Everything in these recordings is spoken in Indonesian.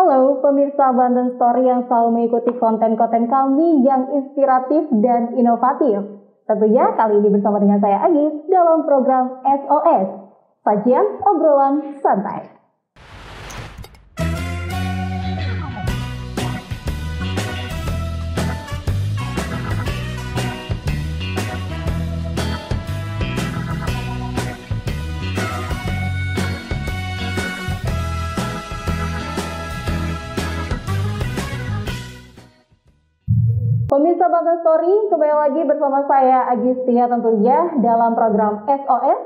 Halo pemirsa Banten Story yang selalu mengikuti konten-konten kami yang inspiratif dan inovatif. Tentunya kali ini bersama dengan saya Agis dalam program SOS, sajian obrolan santai. Pemirsa Banten Story, kembali lagi bersama saya Agistia tentunya dalam program SOS,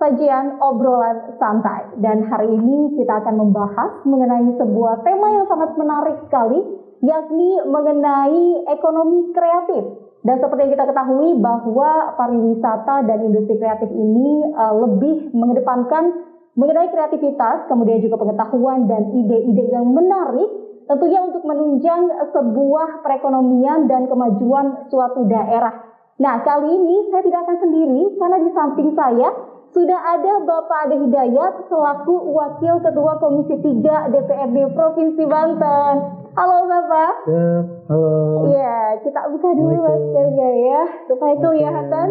sajian obrolan santai. Dan hari ini kita akan membahas mengenai sebuah tema yang sangat menarik sekali, yakni mengenai ekonomi kreatif. Dan seperti yang kita ketahui bahwa pariwisata dan industri kreatif ini lebih mengedepankan mengenai kreativitas, kemudian juga pengetahuan dan ide-ide yang menarik, tentunya untuk menunjang sebuah perekonomian dan kemajuan suatu daerah. Nah, kali ini saya tidak akan sendiri karena di samping saya sudah ada Bapak Ade Hidayat selaku Wakil Ketua Komisi 3 DPRD Provinsi Banten. Halo Bapak. Ya, halo. Ya, kita buka dulu maskernya ya, supaya kelihatan.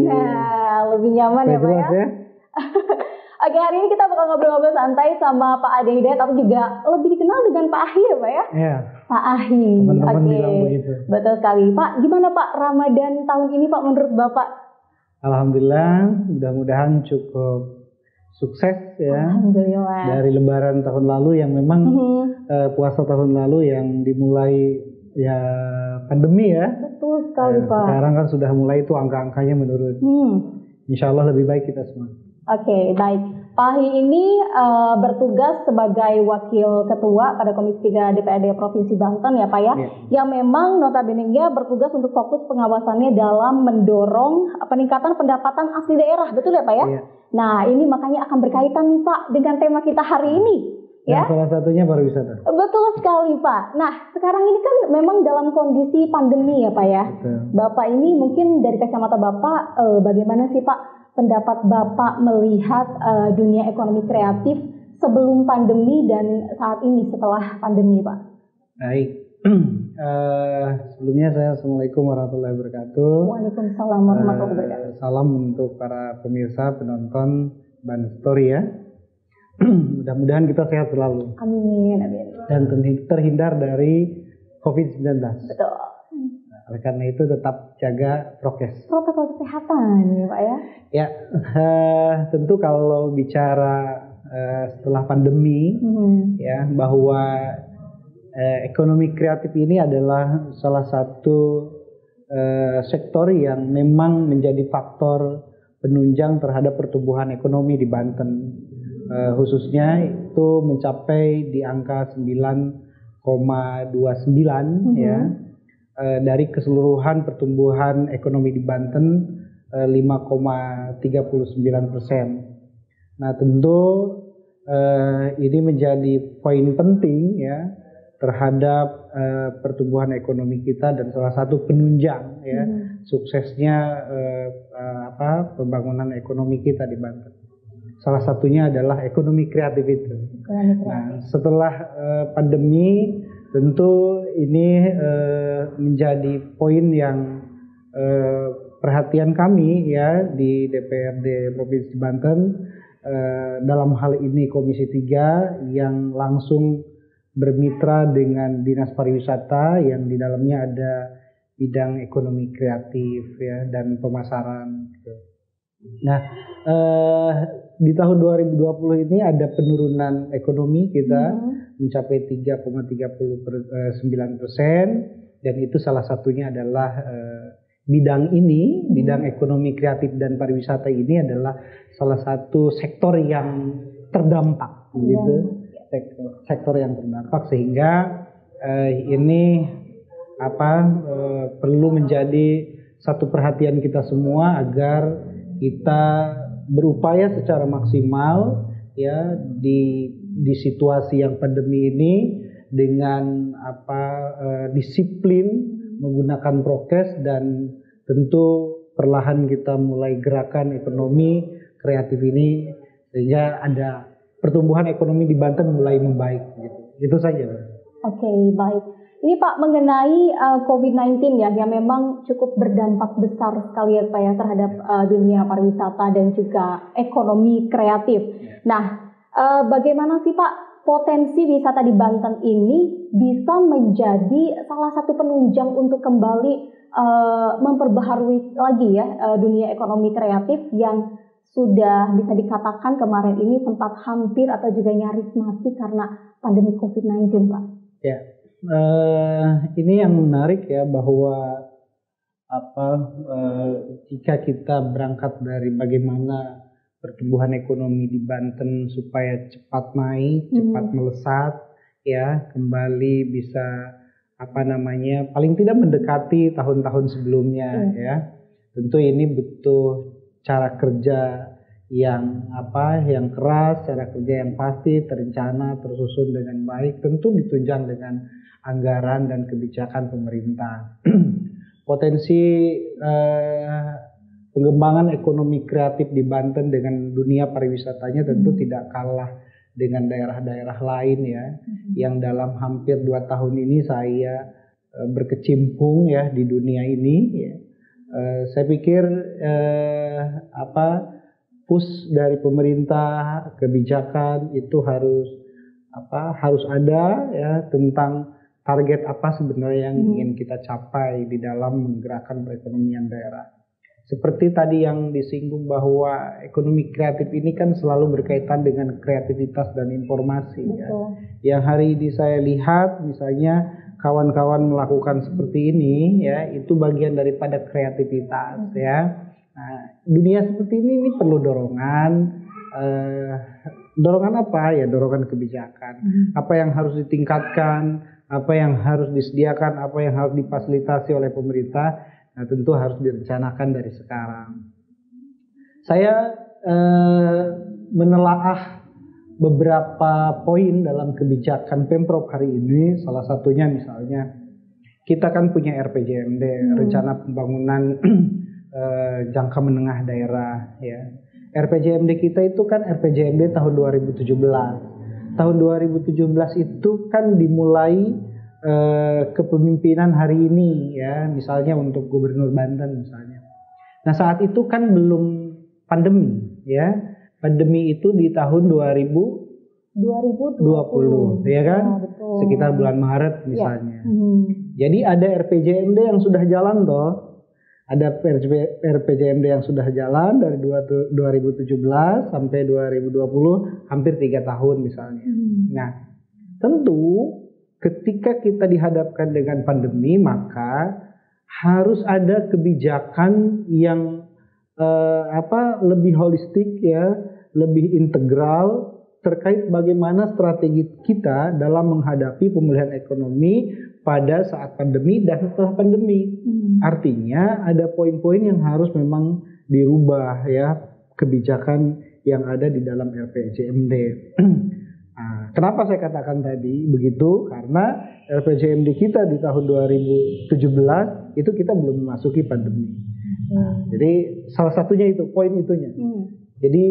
Nah, lebih nyaman ya Pak ya. Oke, hari ini kita bakal ngobrol-ngobrol santai sama Pak Ade Hidayat, atau juga lebih dikenal dengan Pak Ahi ya Pak ya? Iya. Pak Ahi. Teman-teman bilang begitu. Betul sekali. Pak, gimana Pak Ramadan tahun ini Pak menurut Bapak? Alhamdulillah, mudah-mudahan cukup sukses ya. Alhamdulillah. Dari lebaran tahun lalu yang memang puasa tahun lalu yang dimulai ya pandemi ya. Betul sekali Pak. Sekarang kan sudah mulai itu angka-angkanya menurun. Insya Allah lebih baik kita semua. Oke, baik. Pak Ahi ini bertugas sebagai Wakil Ketua pada Komisi 3 DPRD Provinsi Banten ya Pak ya, yang memang notabene-nya bertugas untuk fokus pengawasannya dalam mendorong peningkatan pendapatan asli daerah, betul ya Pak ya? Nah, ini makanya akan berkaitan nih Pak dengan tema kita hari ini. Ya, salah satunya pariwisata. Betul sekali Pak. Nah, sekarang ini kan memang dalam kondisi pandemi ya Pak ya. Betul. Bapak ini mungkin dari kacamata Bapak, bagaimana sih Pak pendapat Bapak melihat dunia ekonomi kreatif sebelum pandemi dan saat ini setelah pandemi Pak? Baik. Sebelumnya saya Assalamualaikum warahmatullahi wabarakatuh. Waalaikumsalam warahmatullahi wabarakatuh. Salam untuk para pemirsa penonton Banten Story ya. Mudah-mudahan kita sehat selalu. Amin, amin. Dan terhindar dari COVID-19. Betul. Oleh karena itu tetap jaga prokes. Protokol kesehatan ya Pak ya. Ya, tentu kalau bicara setelah pandemi, ya bahwa ekonomi kreatif ini adalah salah satu sektor yang memang menjadi faktor penunjang terhadap pertumbuhan ekonomi di Banten. Khususnya itu mencapai di angka 9,29 ya. Dari keseluruhan pertumbuhan ekonomi di Banten 5,39%. Nah, tentu ini menjadi poin penting ya terhadap pertumbuhan ekonomi kita dan salah satu penunjang ya suksesnya pembangunan ekonomi kita di Banten. Salah satunya adalah ekonomi kreatif itu. Nah, setelah pandemi tentu ini menjadi poin yang perhatian kami ya di DPRD Provinsi Banten, dalam hal ini Komisi 3 yang langsung bermitra dengan Dinas Pariwisata yang di dalamnya ada bidang ekonomi kreatif ya dan pemasaran gitu. Nah, di tahun 2020 ini ada penurunan ekonomi kita mencapai 3,39%, dan itu salah satunya adalah bidang ini, bidang ekonomi kreatif dan pariwisata ini adalah salah satu sektor yang terdampak, gitu, sektor yang terdampak sehingga ini perlu menjadi satu perhatian kita semua agar kita berupaya secara maksimal ya di situasi yang pandemi ini dengan disiplin menggunakan prokes, dan tentu perlahan kita mulai gerakan ekonomi kreatif ini sehingga ada pertumbuhan ekonomi di Banten mulai membaik gitu. Itu saja. Oke, baik. Ini Pak mengenai COVID-19 ya, yang memang cukup berdampak besar sekali ya Pak ya terhadap dunia pariwisata dan juga ekonomi kreatif. Nah, bagaimana sih Pak potensi wisata di Banten ini bisa menjadi salah satu penunjang untuk kembali memperbaharui lagi ya dunia ekonomi kreatif yang sudah bisa dikatakan kemarin ini sempat hampir atau juga nyaris mati karena pandemi COVID-19 Pak? Ya. Ini yang menarik ya, bahwa jika kita berangkat dari bagaimana pertumbuhan ekonomi di Banten supaya cepat naik, cepat melesat, ya kembali bisa paling tidak mendekati tahun-tahun sebelumnya, ya. Tentu ini butuh cara kerja yang keras, cara kerja yang pasti, terencana, tersusun dengan baik, tentu ditunjang dengan anggaran dan kebijakan pemerintah. Potensi pengembangan ekonomi kreatif di Banten dengan dunia pariwisatanya tentu tidak kalah dengan daerah-daerah lain ya, yang dalam hampir 2 tahun ini saya berkecimpung ya di dunia ini. Ya. Saya pikir push dari pemerintah, kebijakan itu harus ada ya, tentang target apa sebenarnya yang ingin kita capai di dalam menggerakkan perekonomian daerah. Seperti tadi yang disinggung bahwa ekonomi kreatif ini kan selalu berkaitan dengan kreativitas dan informasi ya. Yang hari ini saya lihat misalnya kawan-kawan melakukan seperti ini ya, itu bagian daripada kreativitas ya. Nah, dunia seperti ini perlu dorongan. Dorongan apa ya? Dorongan kebijakan. Apa yang harus ditingkatkan, apa yang harus disediakan, apa yang harus difasilitasi oleh pemerintah, nah tentu harus direncanakan dari sekarang. Saya menelaah beberapa poin dalam kebijakan Pemprov hari ini. Salah satunya misalnya kita kan punya RPJMD, rencana pembangunan jangka menengah daerah ya. RPJMD kita itu kan RPJMD tahun 2017. Tahun 2017 itu kan dimulai kepemimpinan hari ini ya, misalnya untuk Gubernur Banten misalnya. Nah, saat itu kan belum pandemi ya. Pandemi itu di tahun 2020 ya kan? Oh, sekitar bulan Maret misalnya. Ya. Jadi ada RPJMD yang sudah jalan toh. Ada RPJMD yang sudah jalan dari 2017 sampai 2020, hampir 3 tahun misalnya. Nah, tentu ketika kita dihadapkan dengan pandemi, maka harus ada kebijakan yang lebih holistik ya, lebih integral terkait bagaimana strategi kita dalam menghadapi pemulihan ekonomi pada saat pandemi dan setelah pandemi. Artinya ada poin-poin yang harus memang dirubah ya, kebijakan yang ada di dalam RPJMD. Nah, kenapa saya katakan tadi begitu? Karena RPJMD kita di tahun 2017 itu kita belum memasuki pandemi. Nah, jadi salah satunya itu, poin itunya. Jadi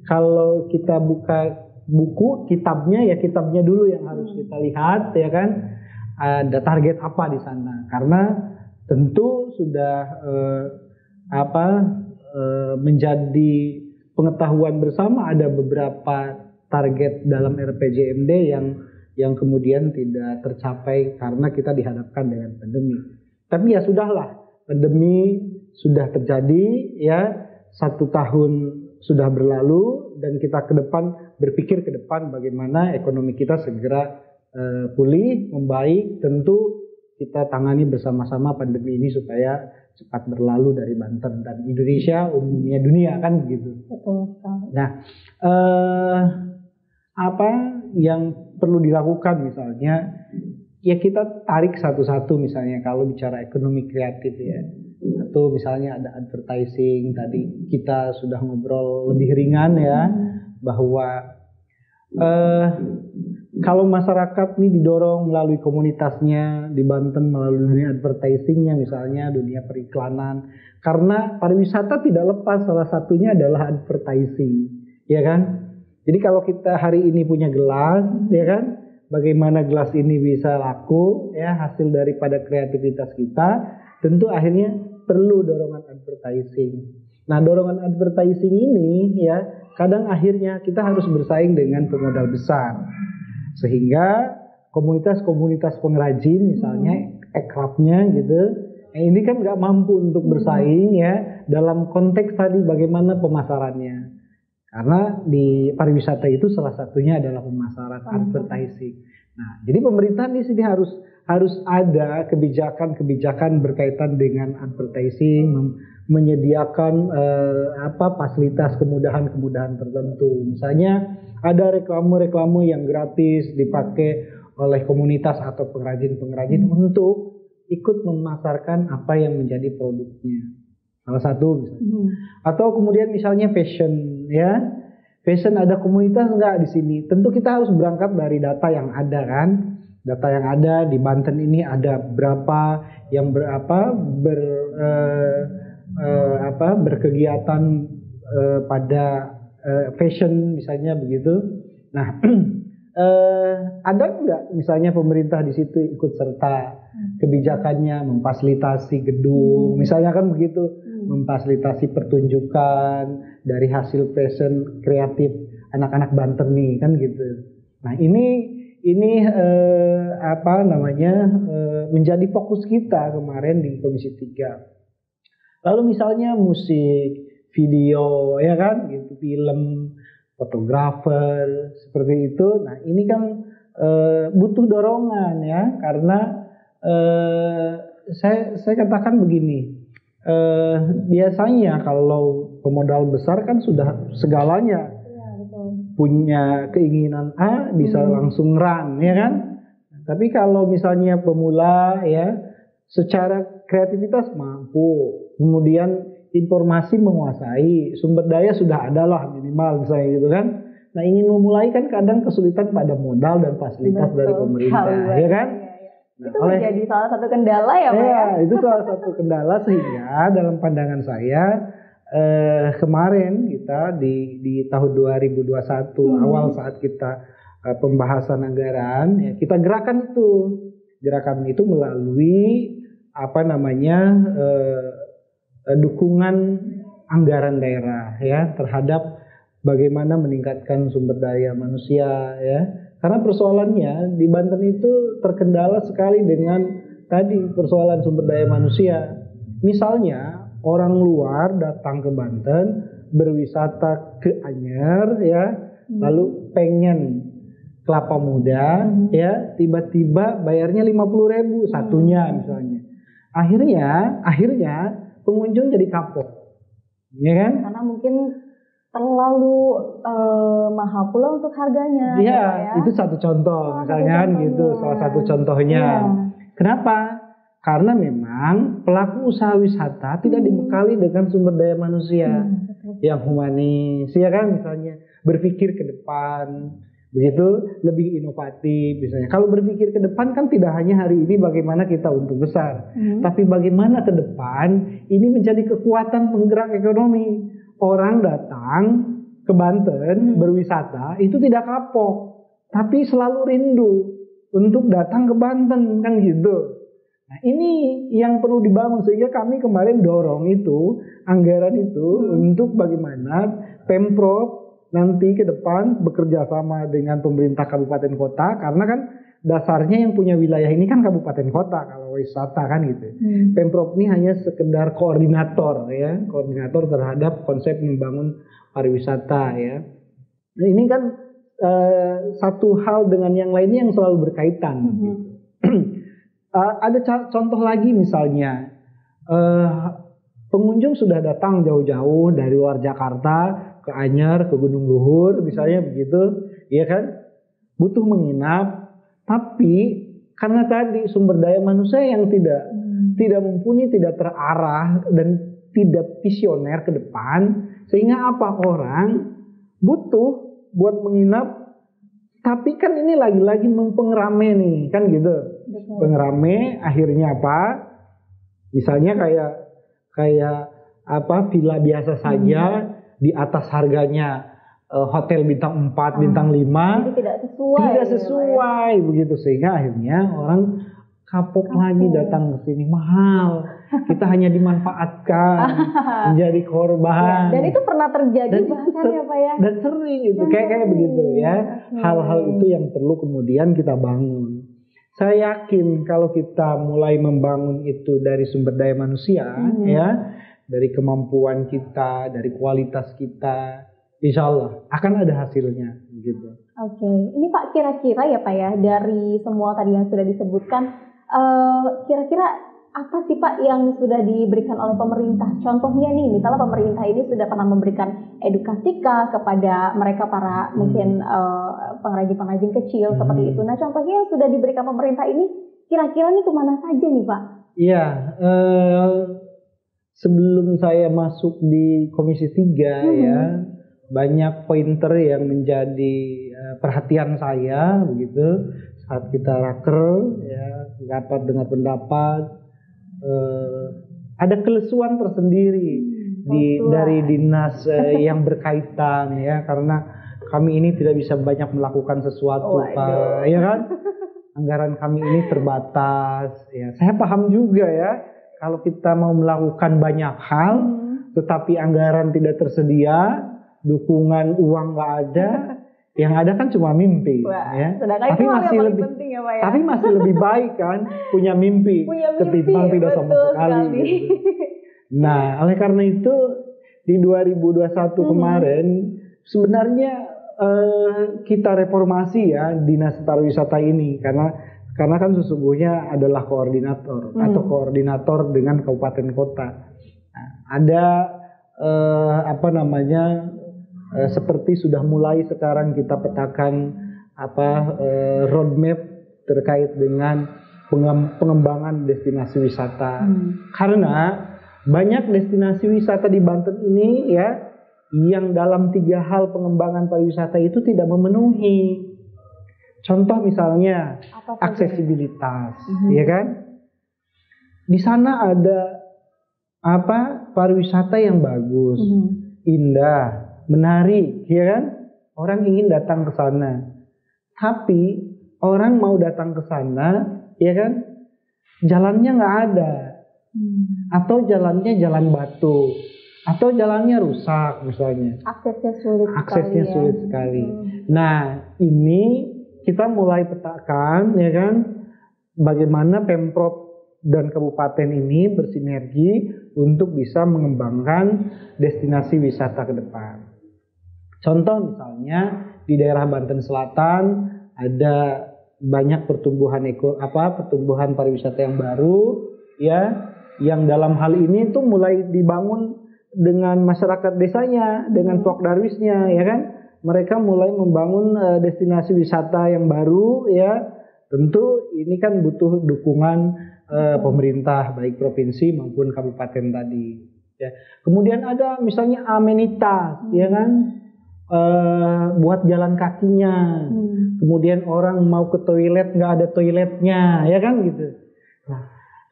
kalau kita buka buku kitabnya, ya kitabnya dulu yang harus kita lihat ya kan. Ada target apa di sana? Karena tentu sudah menjadi pengetahuan bersama ada beberapa target dalam RPJMD yang kemudian tidak tercapai karena kita dihadapkan dengan pandemi. Tapi ya sudahlah, pandemi sudah terjadi ya, 1 tahun sudah berlalu dan kita berpikir ke depan bagaimana ekonomi kita segera pulih, membaik. Tentu kita tangani bersama-sama pandemi ini supaya cepat berlalu dari Banten dan Indonesia, umumnya dunia kan begitu. Betul sekali. Nah, apa yang perlu dilakukan misalnya? Ya kita tarik satu-satu misalnya kalau bicara ekonomi kreatif ya. Atau misalnya ada advertising, tadi kita sudah ngobrol lebih ringan ya, bahwa kalau masyarakat nih didorong melalui komunitasnya di Banten, melalui dunia advertisingnya misalnya, dunia periklanan, karena pariwisata tidak lepas salah satunya adalah advertising, ya kan? Jadi kalau kita hari ini punya gelas, ya kan, bagaimana gelas ini bisa laku, ya hasil daripada kreativitas kita, tentu akhirnya perlu dorongan advertising. Nah, dorongan advertising ini ya kadang akhirnya kita harus bersaing dengan pemodal besar, sehingga komunitas-komunitas pengrajin misalnya ekrabnya gitu, ini kan nggak mampu untuk bersaing ya dalam konteks tadi bagaimana pemasarannya. Karena di pariwisata itu salah satunya adalah pemasaran advertising. Nah, jadi pemerintah di sini harus ada kebijakan-kebijakan berkaitan dengan advertising, menyediakan fasilitas kemudahan-kemudahan tertentu. Misalnya ada reklame-reklame yang gratis dipakai oleh komunitas atau pengrajin-pengrajin untuk ikut memasarkan apa yang menjadi produknya. Salah satu misalnya. Atau kemudian misalnya fashion ya. Fashion ada komunitas nggak di sini? Tentu kita harus berangkat dari data yang ada kan. Data yang ada di Banten ini ada berapa yang berkegiatan pada fashion misalnya begitu. Nah, ada nggak misalnya pemerintah di situ ikut serta kebijakannya memfasilitasi gedung, misalnya kan begitu, memfasilitasi pertunjukan dari hasil fashion kreatif anak-anak Banten nih kan gitu. Nah ini menjadi fokus kita kemarin di Komisi 3. Lalu misalnya musik, video, ya kan, gitu, film, fotografer, seperti itu. Nah ini kan butuh dorongan ya, karena saya katakan begini, biasanya kalau pemodal besar kan sudah segalanya, punya keinginan A bisa langsung run ya kan. Tapi kalau misalnya pemula ya secara kreativitas mampu, kemudian informasi menguasai, sumber daya sudah ada lah minimal misalnya gitu kan. Nah ingin memulai kan kadang kesulitan pada modal dan fasilitas dari pemerintah ya kan. Nah, itu menjadi salah satu kendala ya Pak ya? Itu salah satu kendala, sehingga dalam pandangan saya kemarin kita di tahun 2021 awal saat kita pembahasan anggaran ya, kita gerakan itu melalui dukungan anggaran daerah ya terhadap bagaimana meningkatkan sumber daya manusia ya. Karena persoalannya di Banten itu terkendala sekali dengan tadi persoalan sumber daya manusia. Misalnya orang luar datang ke Banten berwisata ke Anyer ya, lalu pengen kelapa muda ya, tiba-tiba bayarnya 50.000 satunya misalnya. Akhirnya pengunjung jadi kapok. Ya kan? Karena mungkin terlalu mahal pula untuk harganya. Iya, ya? Itu satu contoh, misalnya kan gitu, salah satu contohnya. Ya. Kenapa? Karena memang pelaku usaha wisata tidak dibekali dengan sumber daya manusia yang humanis, ya kan, misalnya berpikir ke depan, begitu, lebih inovatif, misalnya. Kalau berpikir ke depan kan tidak hanya hari ini bagaimana kita untung besar, tapi bagaimana ke depan ini menjadi kekuatan penggerak ekonomi. Orang datang ke Banten berwisata itu tidak kapok, tapi selalu rindu untuk datang ke Banten kan gitu. Nah ini yang perlu dibangun, sehingga kami kemarin dorong itu anggaran itu untuk bagaimana Pemprov nanti ke depan bekerja sama dengan pemerintah kabupaten kota, karena kan dasarnya yang punya wilayah ini kan kabupaten kota kalau wisata kan gitu. Pemprov ini hanya sekedar koordinator ya, koordinator terhadap konsep membangun pariwisata ya. Nah, ini kan satu hal dengan yang lainnya yang selalu berkaitan. Gitu. Ada contoh lagi misalnya, pengunjung sudah datang jauh-jauh dari luar Jakarta ke Anyer, ke Gunung Luhur misalnya begitu, ya kan, butuh menginap. Tapi karena tadi sumber daya manusia yang tidak mumpuni, tidak terarah dan tidak visioner ke depan, sehingga apa, orang butuh buat menginap, tapi kan ini lagi-lagi mempengerame nih, kan gitu. Pengerame akhirnya apa? Misalnya kayak villa biasa saja, di atas harganya hotel bintang 4, bintang 5. Jadi tidak sesuai begitu, sehingga akhirnya orang kapok lagi datang ke sini, mahal. Kita hanya dimanfaatkan, menjadi korban. Dan itu pernah terjadi bahkan ya Pak ya. Dan sering itu kayak begitu ya. Hal-hal itu yang perlu kemudian kita bangun. Saya yakin kalau kita mulai membangun itu dari sumber daya manusia, ya, dari kemampuan kita, dari kualitas kita, insya Allah akan ada hasilnya, gitu. Oke, ini Pak kira-kira ya Pak ya, dari semua tadi yang sudah disebutkan, kira-kira apa sih Pak yang sudah diberikan oleh pemerintah? Contohnya nih, misalnya pemerintah ini sudah pernah memberikan edukasi kepada mereka para mungkin pengrajin-pengrajin kecil seperti itu. Nah, contohnya yang sudah diberikan pemerintah ini kira-kira nih kemana saja nih Pak? Iya, sebelum saya masuk di Komisi 3 ya, banyak pointer yang menjadi perhatian saya begitu saat kita raker ya, dapat dengar pendapat, ada kelesuan tersendiri dari dinas yang berkaitan ya, karena kami ini tidak bisa banyak melakukan sesuatu Pak, ya kan? Anggaran kami ini terbatas ya. Saya paham juga ya, kalau kita mau melakukan banyak hal tetapi anggaran tidak tersedia, dukungan uang nggak ada, yang ada kan cuma mimpi. Ya. Tapi masih lebih penting ya Pak ya. Tapi masih lebih baik kan punya mimpi ketimbang tidak sama sekali. Gitu. Nah, oleh karena itu di 2021 kemarin sebenarnya kita reformasi ya Dinas Pariwisata ini, karena kan sesungguhnya adalah koordinator atau koordinator dengan kabupaten kota. Nah, ada seperti sudah mulai sekarang kita petakan roadmap terkait dengan pengembangan destinasi wisata. Karena banyak destinasi wisata di Banten ini ya yang dalam 3 hal pengembangan pariwisata itu tidak memenuhi. Contoh misalnya aksesibilitas, ya kan? Di sana ada pariwisata yang bagus, indah, menarik, ya kan? Orang ingin datang ke sana. Tapi orang mau datang ke sana, ya kan? Jalannya nggak ada. Atau jalannya jalan batu, atau jalannya rusak misalnya. Aksesnya sulit sekali. Nah, ini kita mulai petakan, ya kan? Bagaimana Pemprov dan kabupaten ini bersinergi untuk bisa mengembangkan destinasi wisata ke depan. Contoh misalnya di daerah Banten Selatan ada banyak pertumbuhan pariwisata yang baru ya, yang dalam hal ini tuh mulai dibangun dengan masyarakat desanya, dengan Pok Darwisnya ya kan. Mereka mulai membangun destinasi wisata yang baru ya. Tentu ini kan butuh dukungan pemerintah baik provinsi maupun kabupaten tadi ya. Kemudian ada misalnya amenitas ya kan, buat jalan kakinya. Kemudian orang mau ke toilet nggak ada toiletnya ya kan gitu. Nah,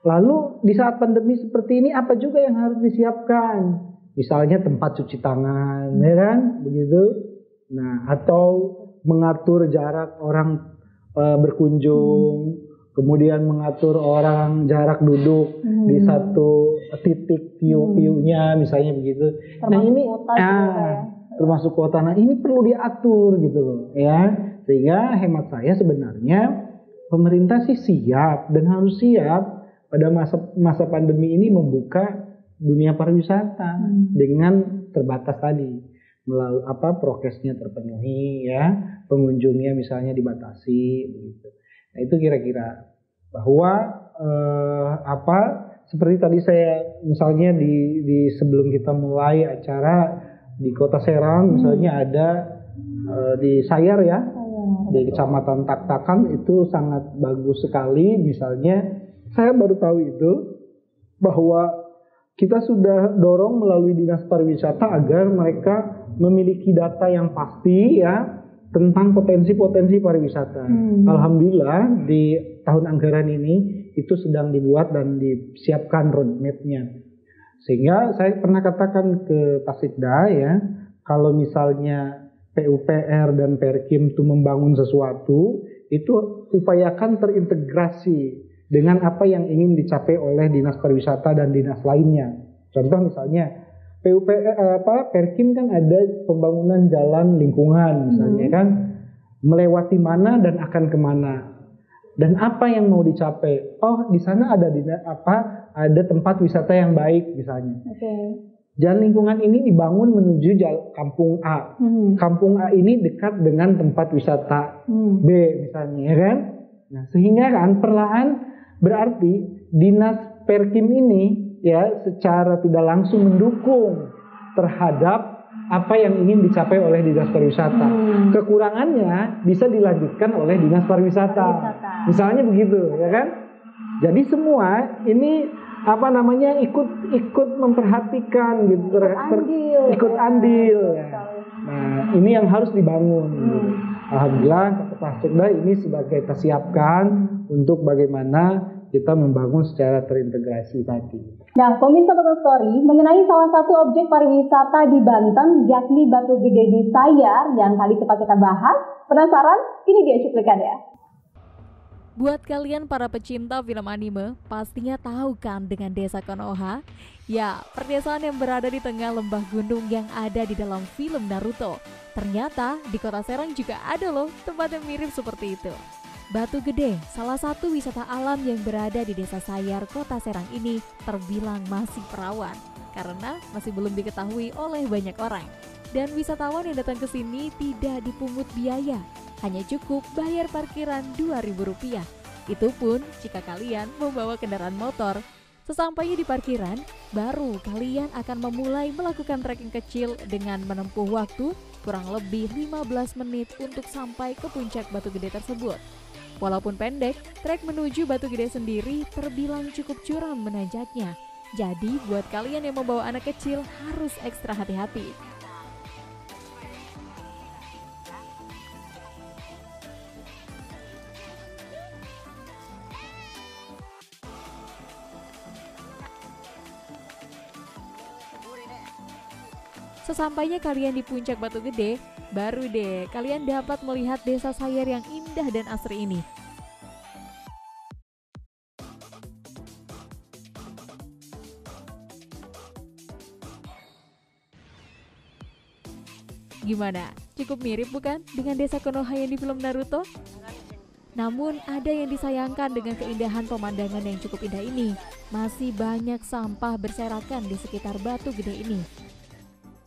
lalu di saat pandemi seperti ini apa juga yang harus disiapkan? Misalnya tempat cuci tangan ya kan begitu. Nah, atau mengatur jarak orang berkunjung, kemudian mengatur orang jarak duduk di satu titik view-nya misalnya begitu. Nah ini termasuk kota. Nah ini perlu diatur gitu loh ya. Sehingga hemat saya sebenarnya pemerintah sih siap dan harus siap pada masa pandemi ini membuka dunia pariwisata dengan terbatas tadi. Melalui prokesnya terpenuhi ya, pengunjungnya misalnya dibatasi begitu. Nah itu kira-kira bahwa seperti tadi saya misalnya di sebelum kita mulai acara di Kota Serang misalnya ada di Sayar ya, di Kecamatan Tak-Takan itu sangat bagus sekali. Misalnya saya baru tahu itu bahwa kita sudah dorong melalui Dinas Pariwisata agar mereka memiliki data yang pasti ya tentang potensi-potensi pariwisata. Alhamdulillah di tahun anggaran ini itu sedang dibuat dan disiapkan roadmap-nya. Sehingga saya pernah katakan ke Pak Sikda ya, kalau misalnya PUPR dan Perkim itu membangun sesuatu, itu upayakan terintegrasi dengan apa yang ingin dicapai oleh dinas pariwisata dan dinas lainnya. Contoh misalnya Perkim kan ada pembangunan jalan lingkungan misalnya kan, melewati mana dan akan kemana, dan apa yang mau dicapai. Oh, di sana ada ada tempat wisata yang baik misalnya. Jalan lingkungan ini dibangun menuju kampung A. Kampung A ini dekat dengan tempat wisata B misalnya, ya kan? Nah, sehingga kan perlahan berarti dinas Perkim ini ya secara tidak langsung mendukung terhadap apa yang ingin dicapai oleh dinas pariwisata. Kekurangannya bisa dilanjutkan oleh dinas pariwisata. Misalnya begitu, ya kan? Jadi semua ini ikut memperhatikan gitu, ikut andil. Ya. Nah, ini yang harus dibangun. Gitu. Alhamdulillah Pak Sekda ini sudah kita siapkan untuk bagaimana kita membangun secara terintegrasi tadi. Nah, pemirsa Batu Story, mengenai salah satu objek pariwisata di Banten, yakni Batu Gede di Sayar, yang kali cepat kita bahas. Penasaran? Ini dia cuplikannya. Buat kalian para pecinta film anime, pastinya tahu kan dengan Desa Konoha? Ya, perdesaan yang berada di tengah lembah gunung yang ada di dalam film Naruto. Ternyata di Kota Serang juga ada loh tempat yang mirip seperti itu. Batu Gede, salah satu wisata alam yang berada di Desa Sayar, Kota Serang ini terbilang masih perawan karena masih belum diketahui oleh banyak orang. Dan wisatawan yang datang ke sini tidak dipungut biaya, hanya cukup bayar parkiran Rp2.000. Itu pun jika kalian membawa kendaraan motor. Sesampainya di parkiran, baru kalian akan memulai melakukan trekking kecil dengan menempuh waktu kurang lebih 15 menit untuk sampai ke puncak Batu Gede tersebut. Walaupun pendek, trek menuju Batu Gede sendiri terbilang cukup curam menanjaknya. Jadi buat kalian yang membawa anak kecil harus ekstra hati-hati. Sesampainya kalian di puncak Batu Gede, baru deh kalian dapat melihat Desa Sayar yang indah dan asri ini. Gimana? Cukup mirip bukan dengan Desa Konoha yang di film Naruto? Namun ada yang disayangkan dengan keindahan pemandangan yang cukup indah ini. Masih banyak sampah berserakan di sekitar Batu Gede ini.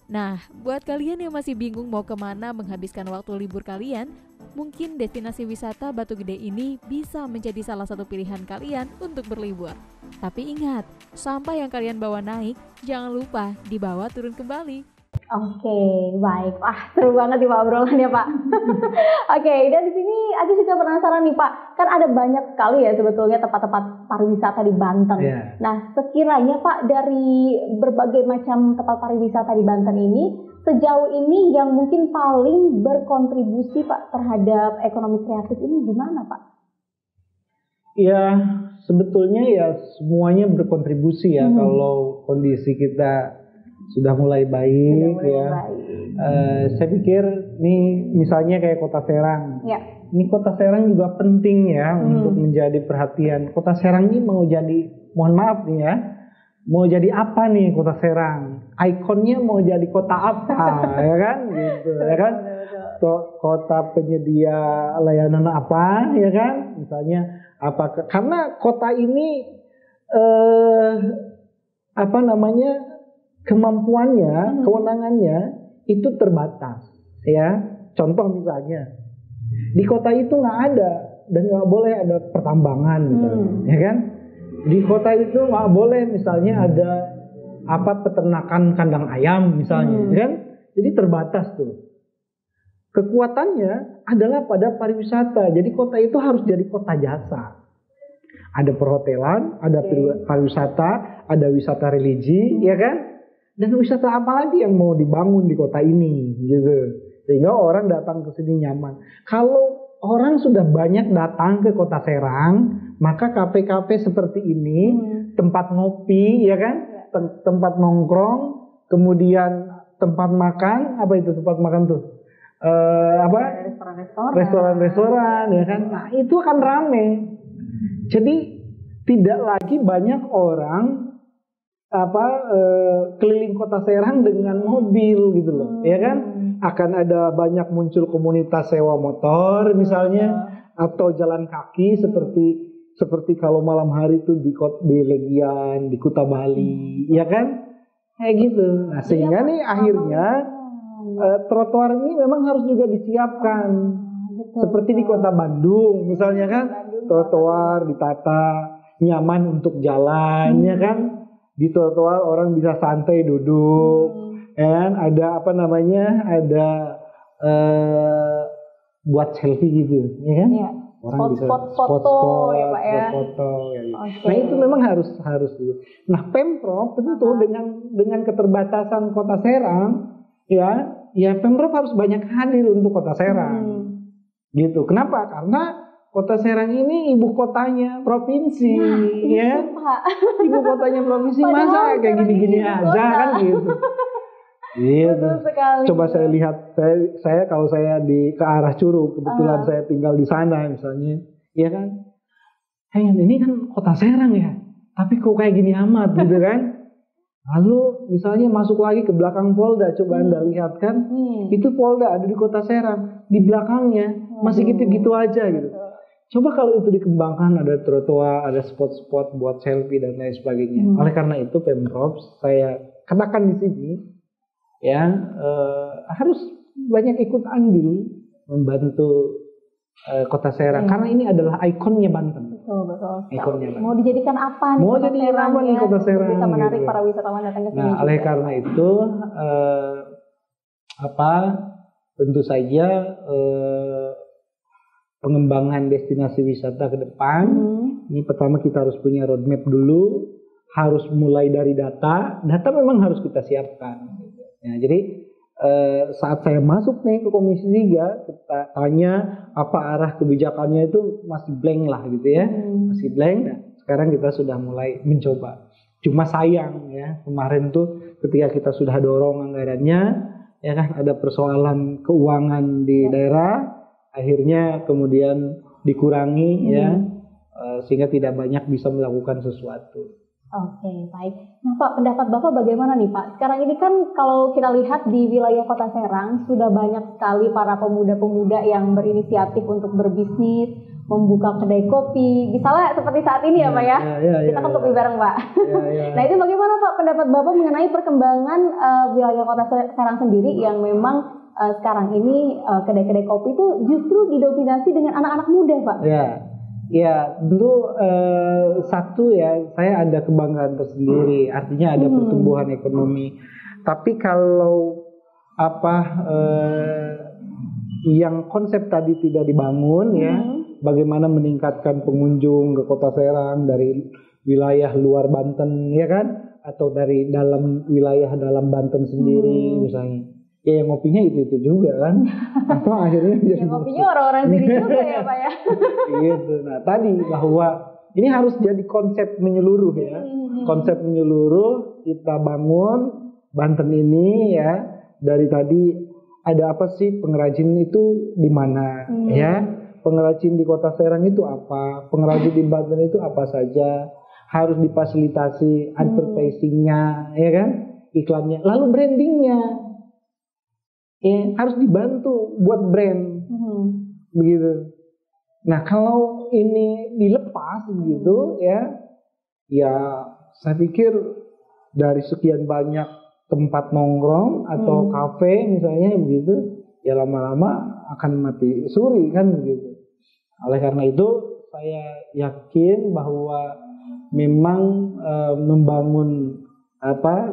Nah, buat kalian yang masih bingung mau kemana menghabiskan waktu libur kalian, mungkin destinasi wisata Batu Gede ini bisa menjadi salah satu pilihan kalian untuk berlibur. Tapi ingat, sampah yang kalian bawa naik, jangan lupa dibawa turun kembali. Oke, baik. Wah, seru banget nih Pak obrolannya Pak. Oke, dan di sini aku juga penasaran nih Pak. Kan ada banyak sekali ya sebetulnya tempat-tempat pariwisata di Banten. Yeah. Nah, sekiranya Pak dari berbagai macam tempat pariwisata di Banten ini, sejauh ini yang mungkin paling berkontribusi Pak terhadap ekonomi kreatif ini di mana Pak? Ya, sebetulnya ya semuanya berkontribusi ya kalau kondisi kita sudah mulai baik saya pikir nih misalnya kayak Kota Serang. Ya. Ini Kota Serang juga penting ya untuk menjadi perhatian. Kota Serang ini mau jadi, mohon maaf nih ya, mau jadi apa nih Kota Serang? Ikonnya mau jadi kota apa? Ya kan, gitu, ya kan? Kota penyedia layanan apa, ya kan? Misalnya apa? Karena kota ini kemampuannya, kewenangannya itu terbatas, ya. Contoh misalnya di kota itu nggak ada dan nggak boleh ada pertambangan, misalnya, ya kan? Di kota itu nggak boleh misalnya ada peternakan kandang ayam, misalnya, ya kan? Jadi terbatas tuh. Kekuatannya adalah pada pariwisata. Jadi kota itu harus jadi kota jasa. Ada perhotelan, ada pariwisata, ada wisata religi, ya kan? Dan wisata apa lagi yang mau dibangun di kota ini, gitu. Sehingga orang datang ke sini nyaman. Kalau orang sudah banyak datang ke Kota Serang, maka kafe-kafe seperti ini, tempat ngopi, ya kan, tempat nongkrong, kemudian tempat makan, apa itu tempat makan tuh? restoran-restoran ya kan. Nah, itu akan rame. Jadi tidak lagi banyak orang keliling Kota Serang dengan mobil gitu loh, ya kan? Akan ada banyak muncul komunitas sewa motor misalnya, atau jalan kaki seperti kalau malam hari itu di Legian, di Kuta Bali, ya kan? Kayak gitu. Nah, sehingga nih akhirnya trotoar ini memang harus juga disiapkan. Seperti di Kota Bandung misalnya kan, trotoar ditata nyaman untuk jalan, ya kan? Di trotoar orang bisa santai duduk, kan? Ada ada buat selfie gitu, ya kan? Ya. Orang bisa foto, ya Pak ya. Foto, ya. Okay. Nah itu memang harus. Nah Pemprov tentu dengan keterbatasan Kota Serang, ya Pemprov harus banyak hadir untuk Kota Serang, gitu. Kenapa? Karena Kota Serang ini ibu kotanya provinsi, ya. Ibu kotanya provinsi, masa kayak gini-gini aja kan gitu. Gitu. Coba saya lihat, saya kalau saya ke arah Curug, kebetulan saya tinggal di sana misalnya, ya kan. Ini kan Kota Serang ya, tapi kok kayak gini amat gitu kan. Lalu misalnya masuk lagi ke belakang Polda, coba Anda lihat kan, itu Polda ada di Kota Serang, di belakangnya masih gitu-gitu aja gitu. Coba kalau itu dikembangkan, ada trotoar, ada spot-spot buat selfie dan lain sebagainya. Oleh karena itu Pemprov, saya katakan di sini, ya harus banyak ikut andil membantu Kota Serang, karena ini adalah ikonnya Banten. Betul. Ikonnya Banten. Mau dijadikan apa nih? Mau jadi apa nih Kota Serang? Bisa menarik gitu. para wisatawan datang ke sini. Nah, oleh karena itu, tentu saja pengembangan destinasi wisata ke depan, ini pertama kita harus punya roadmap dulu, harus mulai dari data memang harus kita siapkan. Ya, jadi saat saya masuk nih ke Komisi 3, kita tanya apa arah kebijakannya itu masih blank lah gitu ya, masih blank. Nah, sekarang kita sudah mulai mencoba. Cuma sayang ya, kemarin tuh ketika kita sudah dorong anggarannya, ya kan ada persoalan keuangan di daerah. Akhirnya kemudian dikurangi ya, sehingga tidak banyak bisa melakukan sesuatu. Oke, baik. Nah Pak, pendapat Bapak bagaimana nih Pak? Sekarang ini kan kalau kita lihat di wilayah Kota Serang sudah banyak sekali para pemuda-pemuda yang berinisiatif untuk berbisnis, membuka kedai kopi, misalnya seperti saat ini ya Pak ya? Kita kan kopi bareng Pak. Nah itu bagaimana Pak pendapat Bapak mengenai perkembangan wilayah Kota Serang sendiri yang memang sekarang ini kedai-kedai kopi itu justru didominasi dengan anak-anak muda Pak? Ya, tentu satu ya, saya ada kebanggaan tersendiri, artinya ada pertumbuhan ekonomi. Tapi kalau yang konsep tadi tidak dibangun ya, bagaimana meningkatkan pengunjung ke Kota Serang dari wilayah luar Banten ya kan, atau dari dalam wilayah dalam Banten sendiri misalnya. Ya yang ngopinya itu juga kan, atau akhirnya jadi ngopinya orang-orang sini juga ya Pak ya. Gitu. Nah tadi bahwa ini harus jadi konsep menyeluruh ya, konsep menyeluruh kita bangun Banten ini ya. Dari tadi ada apa sih pengrajin itu di mana ya, pengrajin di Kota Serang itu apa, pengrajin di Banten itu apa saja, harus difasilitasi advertisingnya ya kan, iklannya, lalu brandingnya. Ya, harus dibantu buat brand, begitu. Nah kalau ini dilepas begitu ya saya pikir dari sekian banyak tempat nongkrong atau kafe misalnya begitu, ya lama-lama akan mati suri kan begitu. Oleh karena itu saya yakin bahwa memang membangun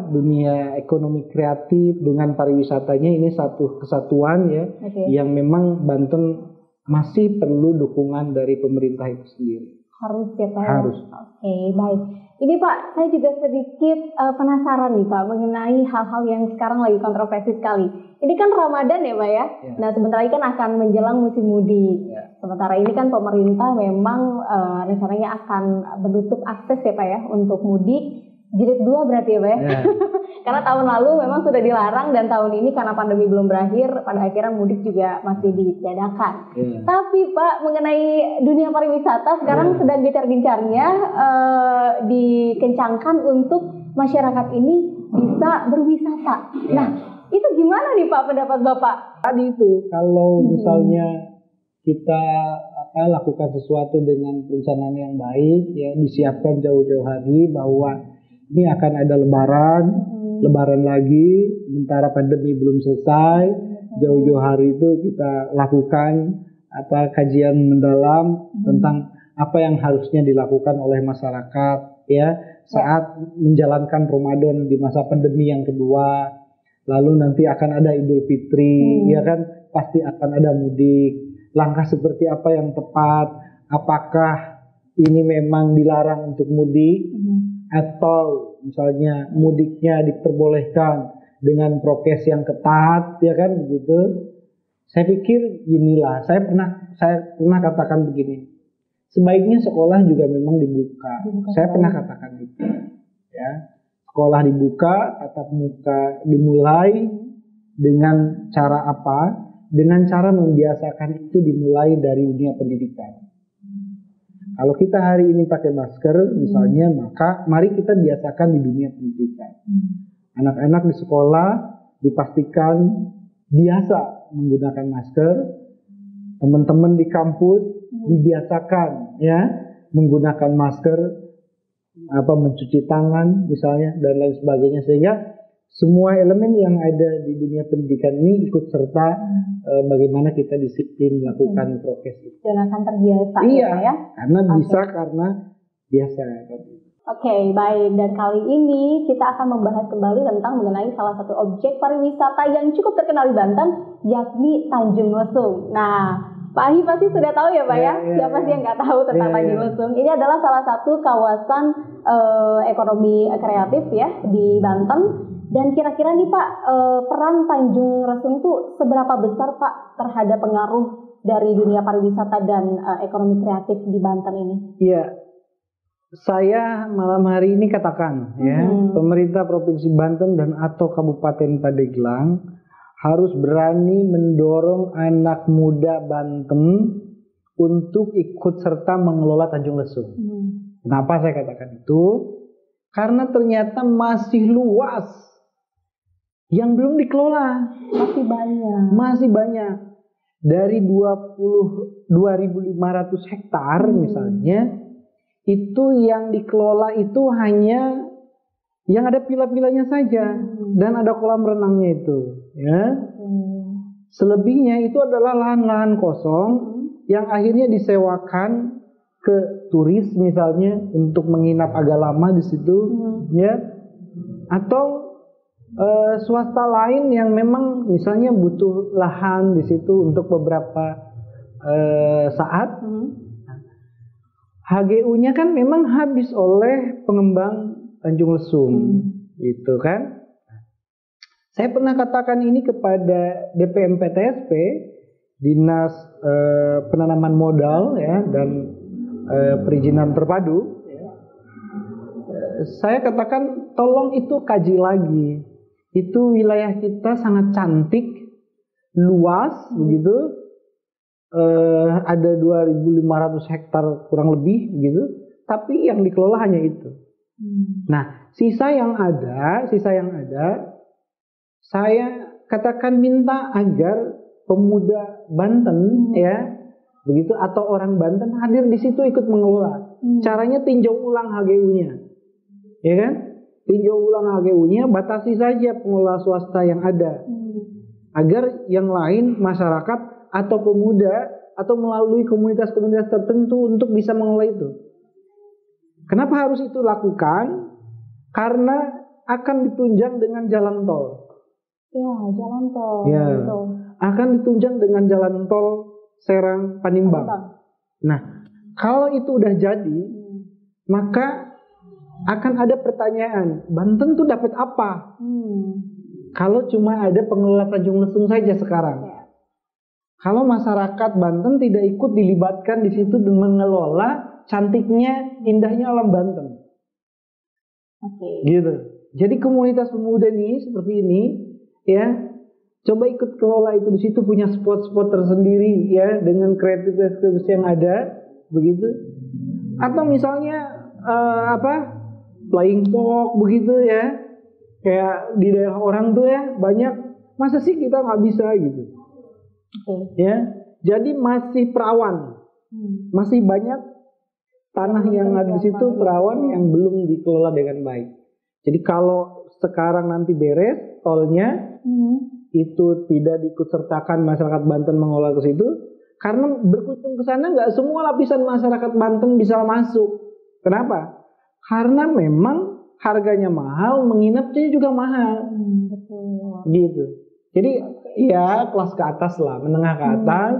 dunia ekonomi kreatif dengan pariwisatanya ini satu kesatuan ya, yang memang Banten masih perlu dukungan dari pemerintah itu sendiri. Harus ya Pak. Harus. Oke, baik. Ini Pak, saya juga sedikit penasaran nih Pak mengenai hal-hal yang sekarang lagi kontroversi sekali. Ini kan Ramadan ya Pak ya. Nah sebentar lagi kan akan menjelang musim mudik. Sementara ini kan pemerintah memang rencananya akan menutup akses ya Pak ya untuk mudik. Jilid 2 berarti ya Pak ya? Ya. Karena tahun lalu memang sudah dilarang dan tahun ini karena pandemi belum berakhir, pada akhirnya mudik juga masih ditiadakan. Ya. Tapi Pak, mengenai dunia pariwisata sekarang sedang gencar-gencarnya dikencangkan untuk masyarakat ini bisa berwisata. Nah, itu gimana nih Pak pendapat Bapak? Tadi itu kalau misalnya kita lakukan sesuatu dengan perencanaan yang baik, ya disiapkan jauh-jauh hari bahwa ini akan ada lebaran lagi, sementara pandemi belum selesai, jauh-jauh hari itu kita lakukan kajian mendalam tentang apa yang harusnya dilakukan oleh masyarakat ya saat menjalankan Ramadan di masa pandemi yang kedua. Lalu nanti akan ada Idul Fitri, ya kan, pasti akan ada mudik. Langkah seperti apa yang tepat? Apakah ini memang dilarang untuk mudik? Atau misalnya mudiknya diperbolehkan dengan prokes yang ketat, ya kan begitu? Saya pikir ginilah, saya pernah katakan begini. Sebaiknya sekolah juga memang dibuka. Saya pernah katakan itu, ya. Sekolah dibuka, tatap muka dimulai dengan cara apa? Dengan cara membiasakan itu dimulai dari dunia pendidikan. Kalau kita hari ini pakai masker misalnya, maka mari kita biasakan di dunia pendidikan. Anak-anak di sekolah dipastikan biasa menggunakan masker. Teman-teman di kampus dibiasakan ya menggunakan masker, mencuci tangan misalnya dan lain sebagainya, sehingga semua elemen yang ada di dunia pendidikan ini ikut serta bagaimana kita disiplin melakukan prokes itu. Dan akan terbiasa. Iya, ya? karena bisa karena biasa. Oke, baik. Dan kali ini kita akan membahas kembali tentang mengenai salah satu objek pariwisata yang cukup terkenal di Banten, yakni Tanjung Lesung. Nah, Pak Ahi pasti sudah tahu ya Pak ya? Siapa sih yang nggak tahu tentang Tanjung Lesung? Ini adalah salah satu kawasan ekonomi kreatif ya di Banten. Dan kira-kira nih Pak, peran Tanjung Lesung itu seberapa besar Pak terhadap pengaruh dari dunia pariwisata dan ekonomi kreatif di Banten ini? Iya, saya malam hari ini katakan ya, pemerintah Provinsi Banten dan atau Kabupaten Pandeglang harus berani mendorong anak muda Banten untuk ikut serta mengelola Tanjung Lesung. Kenapa saya katakan itu? Karena ternyata masih luas yang belum dikelola. Masih banyak. Dari 2.500 hektar misalnya, itu yang dikelola itu hanya yang ada pila-pilanya saja dan ada kolam renangnya itu, ya. Selebihnya itu adalah lahan-lahan kosong yang akhirnya disewakan ke turis misalnya untuk menginap agak lama di situ, ya. Atau swasta lain yang memang misalnya butuh lahan di situ untuk beberapa saat. HGU-nya kan memang habis oleh pengembang Tanjung Lesung, gitu kan? Saya pernah katakan ini kepada DPMPTSP, Dinas Penanaman Modal ya dan Perizinan Terpadu. Ya. Saya katakan tolong itu kaji lagi. Itu wilayah kita sangat cantik, luas, begitu. Ada 2.500 hektar kurang lebih, begitu. Tapi yang dikelola hanya itu. Nah, sisa yang ada, saya katakan minta agar pemuda Banten, ya, begitu, atau orang Banten hadir di situ ikut mengelola. Caranya tinjau ulang HGU-nya, ya kan? Tinjau ulang HGU-nya, batasi saja pengelola swasta yang ada, agar yang lain masyarakat atau pemuda atau melalui komunitas-komunitas tertentu untuk bisa mengelola itu. Kenapa harus itu lakukan? Karena akan ditunjang dengan jalan tol. Ya, jalan tol. Ya, akan ditunjang dengan jalan tol Serang Panimbang. Nah, kalau itu udah jadi, maka akan ada pertanyaan, Banten tuh dapat apa? Kalau cuma ada pengelola Tanjung Lesung saja sekarang. Ya. Kalau masyarakat Banten tidak ikut dilibatkan di situ dan mengelola cantiknya, indahnya alam Banten. Gitu. Jadi komunitas pemuda nih seperti ini, ya, coba ikut kelola itu, di situ punya spot-spot tersendiri, ya, dengan kreativitas yang ada, begitu. Atau misalnya flying fox begitu ya, kayak di daerah orang tuh ya banyak, masa sih kita nggak bisa gitu, ya. Jadi masih perawan, masih banyak tanah yang ada di situ perawan yang belum dikelola dengan baik. Jadi kalau sekarang nanti beres tolnya, itu tidak diikut sertakan masyarakat Banten mengolah ke situ, karena berkunjung ke sana nggak semua lapisan masyarakat Banten bisa masuk. Kenapa? Karena memang harganya mahal, menginapnya juga mahal. Gitu. Jadi ya kelas ke atas lah, menengah ke atas.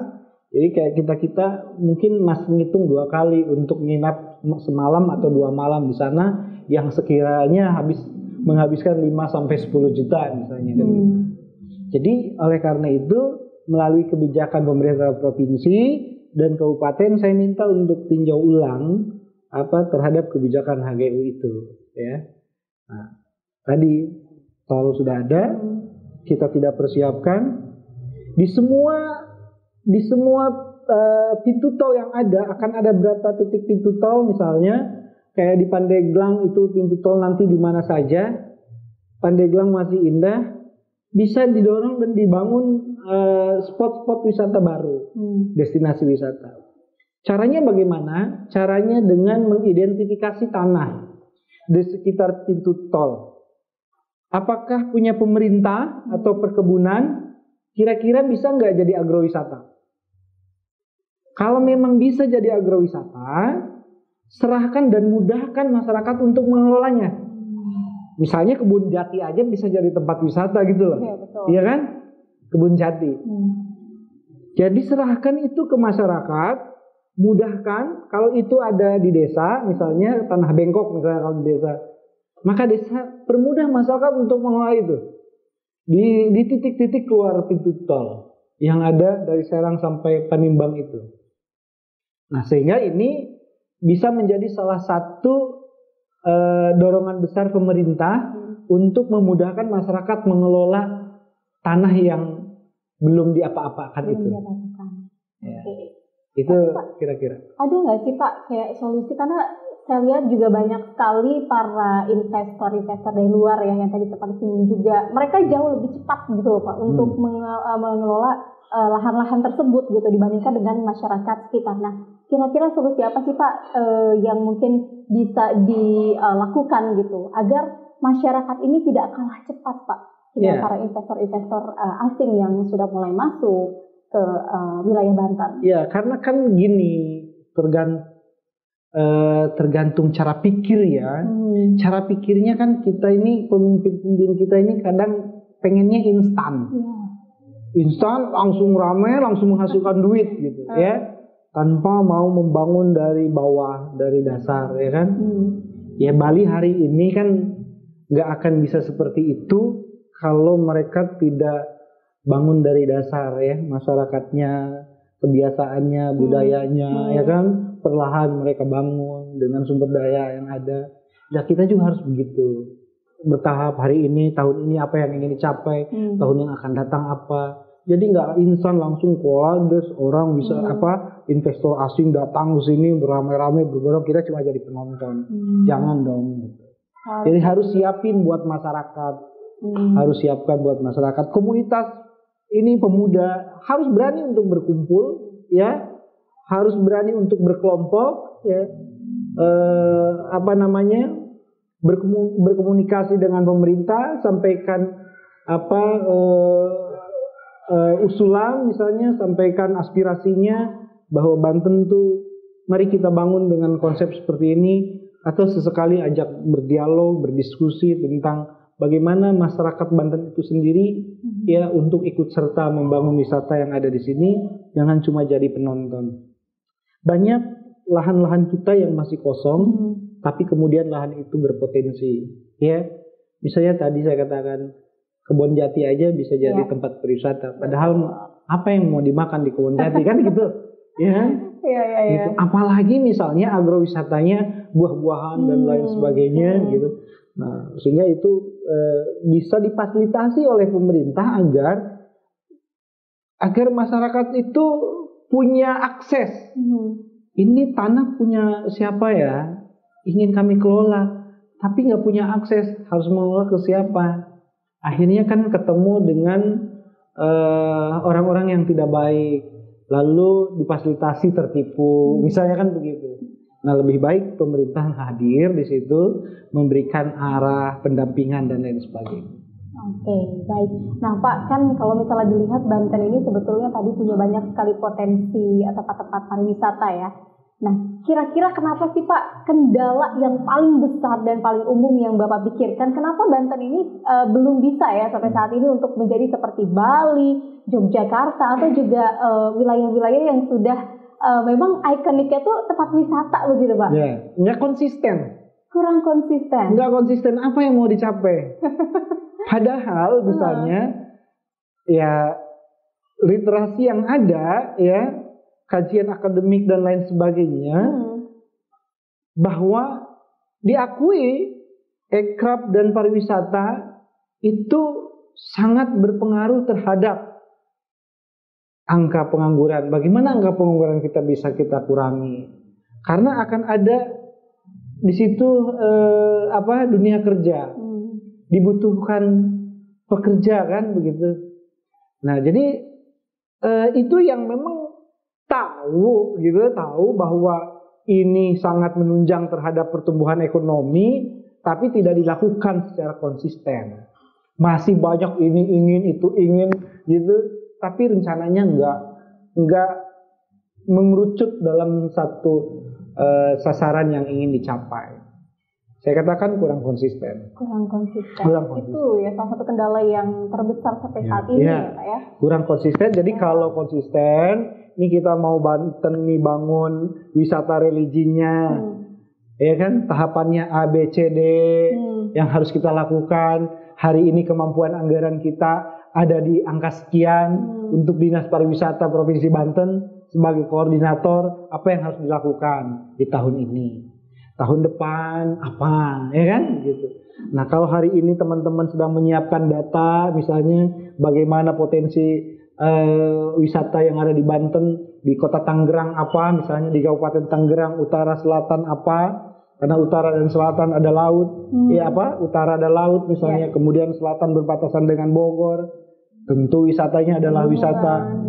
Jadi kayak kita mungkin masih ngitung 2 kali untuk nginap semalam atau 2 malam di sana, yang sekiranya menghabiskan 5-10 juta misalnya kan gitu. Jadi oleh karena itu, melalui kebijakan pemerintah provinsi dan kabupaten, saya minta untuk tinjau ulang terhadap kebijakan HGU itu, ya. Nah, tadi tol sudah ada, kita tidak persiapkan. Di semua pintu tol yang ada akan ada berapa titik pintu tol, misalnya kayak di Pandeglang itu pintu tol nanti di mana saja. Pandeglang masih indah, bisa didorong dan dibangun spot-spot wisata baru, destinasi wisata. Caranya bagaimana? Caranya dengan mengidentifikasi tanah di sekitar pintu tol. Apakah punya pemerintah atau perkebunan, kira-kira bisa nggak jadi agrowisata? Kalau memang bisa jadi agrowisata, serahkan dan mudahkan masyarakat untuk mengelolanya. Misalnya kebun jati aja bisa jadi tempat wisata gitu loh. Iya kan? Kebun jati. Jadi serahkan itu ke masyarakat, mudahkan. Kalau itu ada di desa, misalnya tanah bengkok misalnya kalau di desa, maka desa permudah masyarakat untuk mengelola itu. Di titik-titik keluar pintu tol yang ada dari Serang sampai Panimbang itu. Nah, sehingga ini bisa menjadi salah satu dorongan besar pemerintah untuk memudahkan masyarakat mengelola tanah yang belum diapa-apakan itu. Ya. Itu kira-kira. Ada nggak sih Pak kayak solusi, karena saya lihat juga banyak sekali para investor dari luar yang tadi Pak singgung juga, mereka jauh lebih cepat gitu loh Pak untuk mengelola lahan-lahan tersebut gitu dibandingkan dengan masyarakat sekitar. Nah, kira-kira solusi apa sih Pak yang mungkin bisa dilakukan gitu agar masyarakat ini tidak kalah cepat Pak dengan para investor-investor asing yang sudah mulai masuk ke wilayah Banten? Ya, karena kan gini, tergantung cara pikir ya. Cara pikirnya kan kita ini, pemimpin kita ini kadang pengennya instan. Instan, langsung rame, langsung menghasilkan duit gitu ya. Tanpa mau membangun dari bawah, dari dasar, ya kan? Ya Bali hari ini kan nggak akan bisa seperti itu kalau mereka tidak bangun dari dasar ya, masyarakatnya, kebiasaannya, budayanya, ya kan? Perlahan mereka bangun dengan sumber daya yang ada. Ya kita juga harus begitu, bertahap. Hari ini, tahun ini apa yang ingin dicapai, tahun yang akan datang apa. Jadi nggak instan langsung kolades orang bisa investor asing datang ke sini beramai-ramai berbondong, kita cuma jadi penonton. Jangan dong. Jadi harus siapin buat masyarakat, harus siapkan buat masyarakat. Komunitas ini pemuda harus berani untuk berkumpul, ya, harus berani untuk berkelompok, ya, berkomunikasi dengan pemerintah, sampaikan usulan, misalnya sampaikan aspirasinya bahwa Banten tuh mari kita bangun dengan konsep seperti ini, atau sesekali ajak berdialog, berdiskusi tentang bagaimana masyarakat Banten itu sendiri ya untuk ikut serta membangun wisata yang ada di sini, jangan cuma jadi penonton. Banyak lahan-lahan kita yang masih kosong, tapi kemudian lahan itu berpotensi, ya. Misalnya tadi saya katakan Kebon Jati aja bisa jadi tempat berwisata. Padahal apa yang mau dimakan di Kebon Jati kan gitu, ya. Gitu. Apalagi misalnya agrowisatanya buah-buahan dan lain sebagainya gitu. Nah, sehingga itu bisa difasilitasi oleh pemerintah agar masyarakat itu punya akses. Ini tanah punya siapa ya? Ingin kami kelola, tapi nggak punya akses, harus mengelola ke siapa? Akhirnya kan ketemu dengan orang-orang yang tidak baik, lalu difasilitasi tertipu, misalnya kan begitu. Nah, lebih baik pemerintah hadir di situ, memberikan arah, pendampingan dan lain sebagainya. Oke, baik. Nah Pak, kan kalau misalnya dilihat Banten ini sebetulnya tadi punya banyak sekali potensi atau tempat-tempat pariwisata ya. Nah, kira-kira kenapa sih Pak kendala yang paling besar dan paling umum yang Bapak pikirkan, kenapa Banten ini belum bisa ya sampai saat ini untuk menjadi seperti Bali, Yogyakarta atau juga wilayah-wilayah yang sudah memang ikoniknya tuh tempat wisata begitu Pak? Ya, nggak konsisten. Kurang konsisten. Nggak konsisten, apa yang mau dicapai? Padahal misalnya ya literasi yang ada ya, kajian akademik dan lain sebagainya, bahwa diakui ekraf dan pariwisata itu sangat berpengaruh terhadap angka pengangguran. Bagaimana angka pengangguran bisa kita kurangi? Karena akan ada di situ dunia kerja, dibutuhkan pekerja kan begitu. Nah jadi itu yang memang tahu bahwa ini sangat menunjang terhadap pertumbuhan ekonomi, tapi tidak dilakukan secara konsisten. Masih banyak ini ingin, itu ingin gitu, tapi rencananya enggak mengerucut dalam satu sasaran yang ingin dicapai. Saya katakan kurang konsisten. Itu ya salah satu kendala yang terbesar sampai saat ini ya Pak ya. Kurang konsisten. Jadi kalau konsisten, ini kita mau Banten nih bangun wisata religinya, ya kan, tahapannya A, B, C, D yang harus kita lakukan. Hari ini kemampuan anggaran kita ada di angka sekian untuk Dinas Pariwisata Provinsi Banten sebagai koordinator, apa yang harus dilakukan di tahun ini. Tahun depan apa, ya kan gitu. Nah, kalau hari ini teman-teman sedang menyiapkan data, misalnya bagaimana potensi wisata yang ada di Banten, di kota Tangerang apa, misalnya di Kabupaten Tangerang utara selatan apa, karena utara dan selatan ada laut, utara ada laut misalnya, kemudian selatan berbatasan dengan Bogor, tentu wisatanya adalah wisata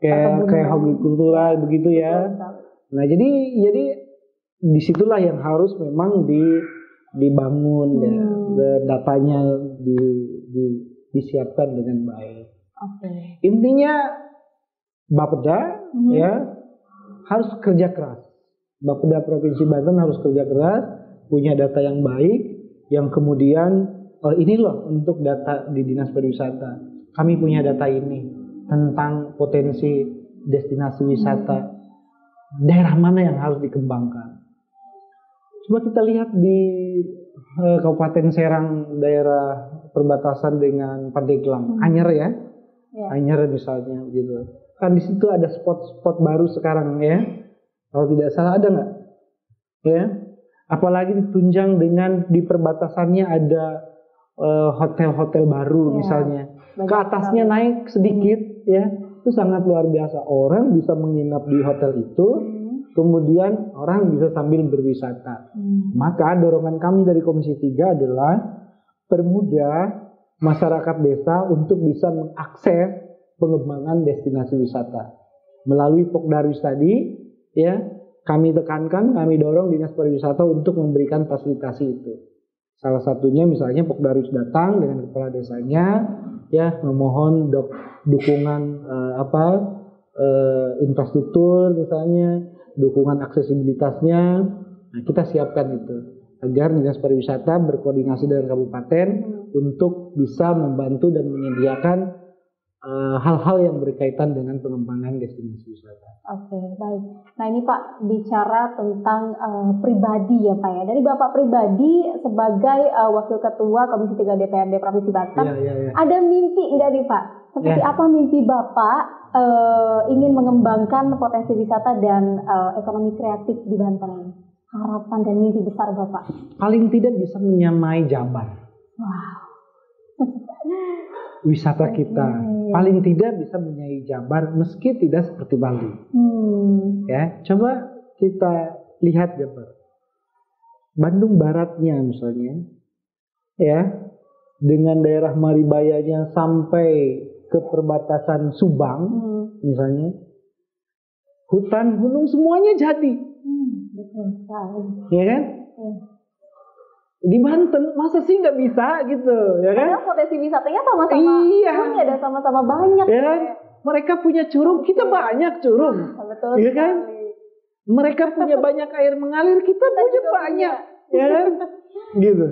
kayak hobi kultural begitu ya. Nah jadi disitulah yang harus memang dibangun ya, datanya disiapkan dengan baik. Intinya Bapeda ya harus kerja keras. Bapeda Provinsi Banten harus kerja keras, punya data yang baik, yang kemudian ini loh untuk data di Dinas Pariwisata. Kami punya data ini tentang potensi destinasi wisata, daerah mana yang harus dikembangkan. Coba kita lihat di Kabupaten Serang, daerah perbatasan dengan Pandeglang, Anyer ya, Anyer misalnya gitu. Kan di situ ada spot-spot baru sekarang ya, kalau tidak salah ada nggak? Ya, apalagi ditunjang dengan di perbatasannya ada hotel-hotel baru misalnya. Ke atasnya naik sedikit ya, itu sangat luar biasa. Orang bisa menginap di hotel itu, kemudian orang bisa sambil berwisata. Maka dorongan kami dari Komisi 3 adalah permudah masyarakat desa untuk bisa mengakses pengembangan destinasi wisata. Melalui Pokdarwis tadi ya, kami tekankan, kami dorong Dinas Pariwisata untuk memberikan fasilitasi itu. Salah satunya misalnya Pokdarwis datang dengan kepala desanya ya, memohon dukungan infrastruktur misalnya, dukungan aksesibilitasnya. Nah, kita siapkan itu agar Dinas Pariwisata berkoordinasi dengan kabupaten untuk bisa membantu dan menyediakan hal-hal yang berkaitan dengan pengembangan destinasi wisata. Oke, baik. Nah ini Pak, bicara tentang pribadi ya Pak ya. Dari Bapak pribadi sebagai Wakil Ketua Komisi 3 DPRD Provinsi Banten, ada mimpi nggak nih Pak Seperti apa mimpi Bapak ingin mengembangkan potensi wisata dan ekonomi kreatif di Banten ini? Harapan dan mimpi besar Bapak? Paling tidak bisa menyamai Jabar. Wow. Wisata kita paling tidak bisa menyamai Jabar meski tidak seperti Bali. Ya, coba kita lihat Jabar. Bandung Baratnya misalnya, ya, dengan daerah Maribayanya sampai ke perbatasan Subang, misalnya, hutan gunung semuanya jadi, Betul sekali. ya kan? Di Banten masa sih nggak bisa gitu, ya kan? Karena potensi wisatanya sama-sama punya dan sama-sama banyak. Ya kan? Mereka punya curug, kita banyak curug, Betul ya kan? sekali. Mereka punya banyak air mengalir, kita punya banyak, ya kan? Gitu.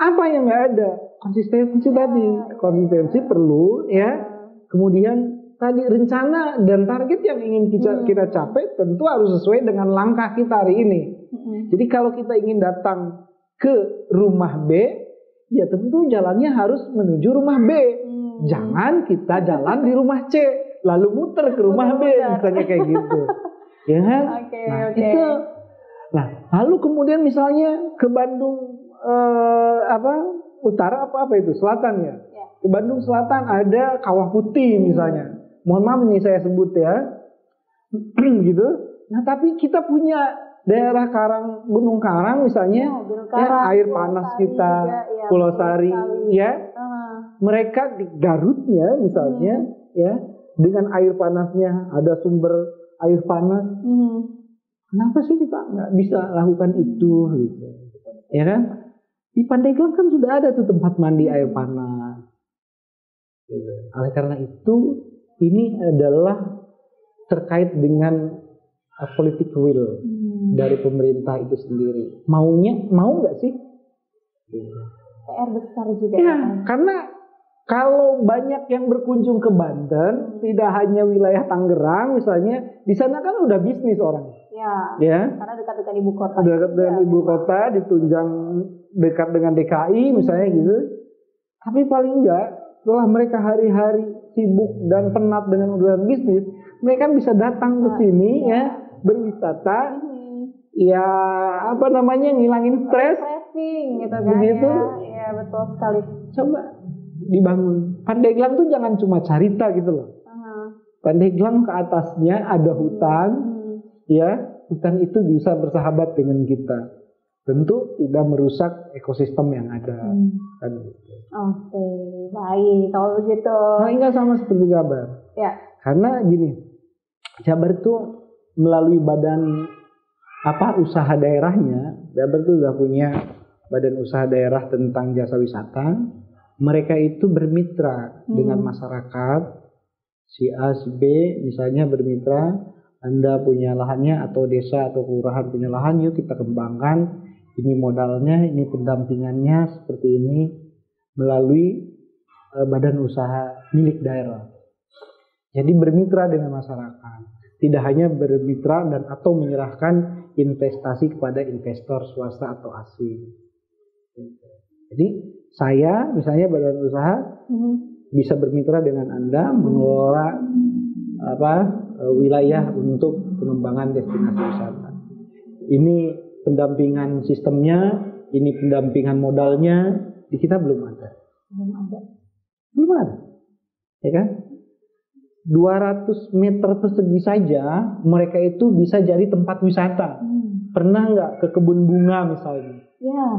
Apa yang nggak ada? Konsistensi tadi. Konsistensi perlu, ya. Kemudian tadi rencana dan target yang ingin kita capai tentu harus sesuai dengan langkah kita hari ini. Jadi kalau kita ingin datang ke rumah B, ya tentu jalannya harus menuju rumah B. Jangan kita jalan di rumah C, lalu muter ke rumah B, misalnya kayak gitu. Ya kan? Itu. Nah, lalu kemudian misalnya ke Bandung utara apa itu? Selatan ya? Ke Bandung Selatan ada Kawah Putih misalnya. Mohon maaf ini saya sebut ya. Gitu. Nah, tapi kita punya daerah Gunung Karang misalnya, air panas kita, Pulau Sari, ya. Mereka di Garutnya misalnya, ya, dengan air panasnya ada sumber air panas. Kenapa sih kita nggak bisa lakukan itu, gitu? Ya kan? Di Pandeglang kan sudah ada tuh tempat mandi air panas. Gitu. Oleh karena itu, ini adalah terkait dengan politik will dari pemerintah itu sendiri. Mau nggak sih? PR besar juga. Ya, karena kalau banyak yang berkunjung ke Banten, tidak hanya wilayah Tangerang misalnya, di sana kan udah bisnis orang. Ya. Karena dekat dengan ibu kota. Dekat dengan ibu kota, ditunjang dekat dengan DKI misalnya gitu. Tapi paling enggak, setelah mereka hari-hari sibuk dan penat dengan urusan bisnis, mereka bisa datang ke sini ya, berwisata. Ya, ngilangin stres. Refreshing gitu kan. Begitu. Ya, betul sekali. Coba dibangun. Pandeglang tuh jangan cuma carita gitu loh. Pandeglang ke atasnya ada hutan, ya, hutan itu bisa bersahabat dengan kita. Tentu tidak merusak ekosistem yang ada. Kan gitu. Oke, baik kalau begitu. Nah, enggak sama seperti Jabar. Ya. Karena gini, Jabar itu melalui badan usaha daerahnya, Jabar itu sudah punya badan usaha daerah tentang jasa wisata. Mereka itu bermitra dengan masyarakat, si A, si B, misalnya bermitra, Anda punya lahannya atau desa atau kelurahan punya lahan, yuk kita kembangkan, ini modalnya, ini pendampingannya, seperti ini, melalui badan usaha milik daerah. Jadi bermitra dengan masyarakat, tidak hanya bermitra dan atau menyerahkan investasi kepada investor swasta atau asing. Jadi saya misalnya badan usaha bisa bermitra dengan Anda mengelola wilayah untuk pengembangan destinasi wisata. Ini pendampingan sistemnya, ini pendampingan modalnya, di kita belum ada. Belum ada. Ya kan? 200 meter persegi saja mereka itu bisa jadi tempat wisata. Pernah nggak ke kebun bunga misalnya?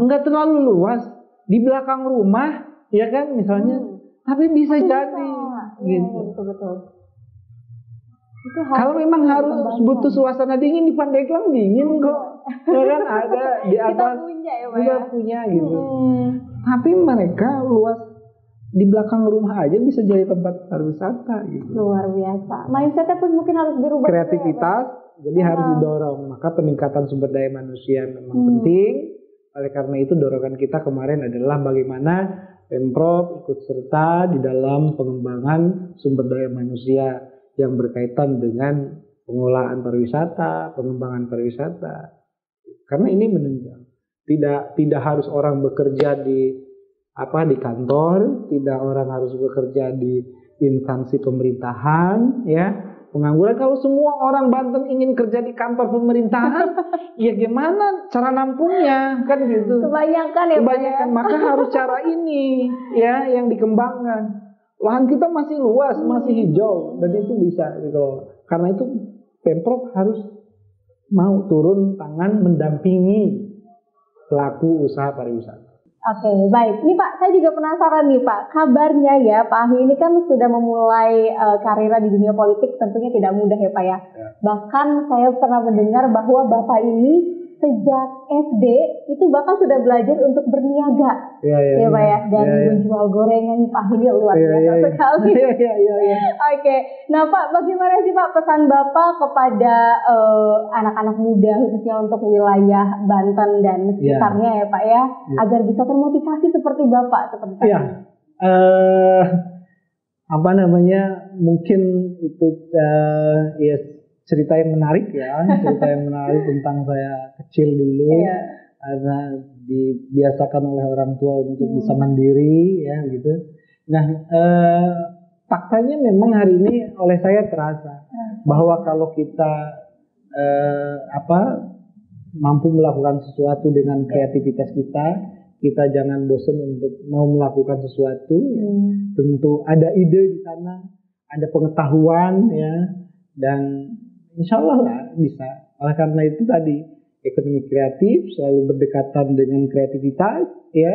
Nggak terlalu luas, di belakang rumah, ya kan misalnya, tapi bisa jadi. Gitu. Betul. Kalau memang harus butuh suasana dingin di Pandeglang dingin kok, ya kan ada di atas kita punya gitu. Tapi mereka luas di belakang rumah aja bisa jadi tempat pariwisata gitu. Luar biasa. Mindsetnya pun mungkin harus dirubah. Kreativitas jadi harus didorong. Maka peningkatan sumber daya manusia memang penting. Oleh karena itu dorongan kita kemarin adalah bagaimana Pemprov ikut serta di dalam pengembangan sumber daya manusia yang berkaitan dengan pengelolaan pariwisata, pengembangan pariwisata. Karena ini menunjang tidak harus orang bekerja di kantor, tidak orang harus bekerja di instansi pemerintahan, ya. Pengangguran, kalau semua orang Banten ingin kerja di kantor pemerintahan, ya gimana cara nampungnya, kan gitu. Kebanyakan ya, Kebanyakan, maka harus cara ini, ya, yang dikembangkan. Lahan kita masih luas, masih hijau, dan itu bisa gitu. Karena itu Pemprov harus mau turun tangan mendampingi pelaku usaha pariwisata. Oke, baik. Ini Pak, saya juga penasaran nih Pak. Kabarnya ya, Pak Ahi ini kan sudah memulai karirnya di dunia politik, tentunya tidak mudah ya Pak ya. Bahkan saya pernah mendengar bahwa Bapak ini sejak SD itu bahkan sudah belajar untuk berniaga. Ya Pak ya. Dari menjual gorengan, Pak Ahi ini luar biasa sekali. Oke. Nah Pak, bagaimana sih Pak pesan Bapak kepada anak-anak muda khususnya untuk wilayah Banten dan sekitarnya ya Pak ya, agar bisa termotivasi seperti Bapak seperti tadi? Apa namanya, mungkin itu ya cerita yang menarik ya, cerita yang menarik tentang saya kecil dulu, karena dibiasakan oleh orang tua untuk bisa mandiri ya gitu. Nah faktanya memang hari ini oleh saya terasa bahwa kalau kita mampu melakukan sesuatu dengan kreativitas kita jangan bosan untuk mau melakukan sesuatu. Tentu ada ide di sana, ada pengetahuan ya, dan insya Allah lah bisa. Oleh karena itu tadi, ekonomi kreatif selalu berdekatan dengan kreativitas ya,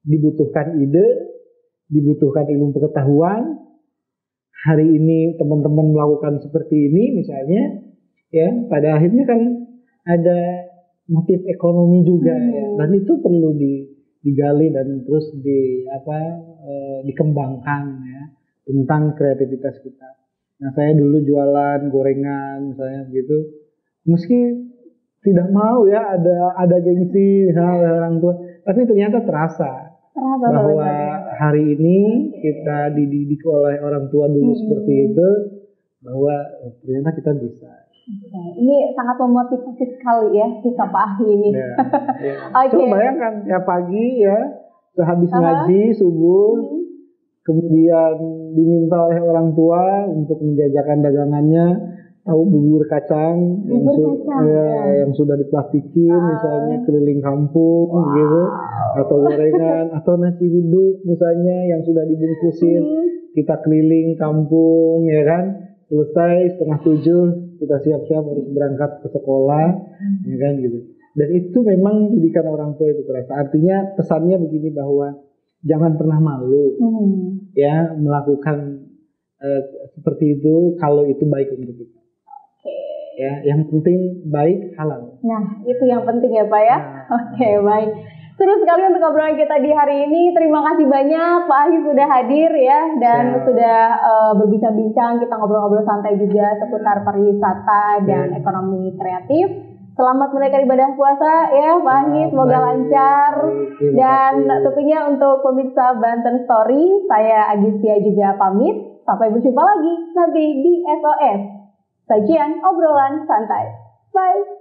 dibutuhkan ide, dibutuhkan ilmu pengetahuan. Hari ini teman-teman melakukan seperti ini misalnya ya, pada akhirnya kan ada motif ekonomi juga ya, dan itu perlu digali dan terus dikembangkan ya, tentang kreativitas kita. Nah saya dulu jualan gorengan misalnya begitu, meski tidak mau ya ada gengsi misalnya oleh orang tua, tapi ternyata terasa bahwa hari ini kita dididik oleh orang tua dulu seperti itu, bahwa ternyata kita bisa. Ini sangat memotivasi sekali ya kisah Pak Ahi ini. Coba bayangkan ya, pagi ya sehabis ngaji subuh, kemudian diminta oleh orang tua untuk menjajakan dagangannya, tahu bubur kacang yang sudah diplastikin misalnya keliling kampung gitu, atau gorengan atau nasi uduk misalnya yang sudah dibungkusin, kita keliling kampung ya kan, selesai 6:30 kita siap-siap harus berangkat ke sekolah ya kan gitu. Dan itu memang didikan orang tua itu terasa. Artinya pesannya begini, bahwa jangan pernah malu ya melakukan seperti itu kalau itu baik untuk kita. Ya, yang penting baik halal. Nah, itu yang penting ya Pak ya. Oke, baik. Seru sekali untuk obrolan kita di hari ini. Terima kasih banyak Pak Ahi sudah hadir ya, dan sudah berbincang-bincang, kita ngobrol-ngobrol santai juga seputar pariwisata dan ekonomi kreatif. Selamat menunaikan ibadah puasa ya Pak Ahi, semoga lancar. Dan tentunya untuk pemirsa Banten Story, saya Agustia juga pamit. Sampai berjumpa lagi nanti di SOS, sajian obrolan santai. Bye.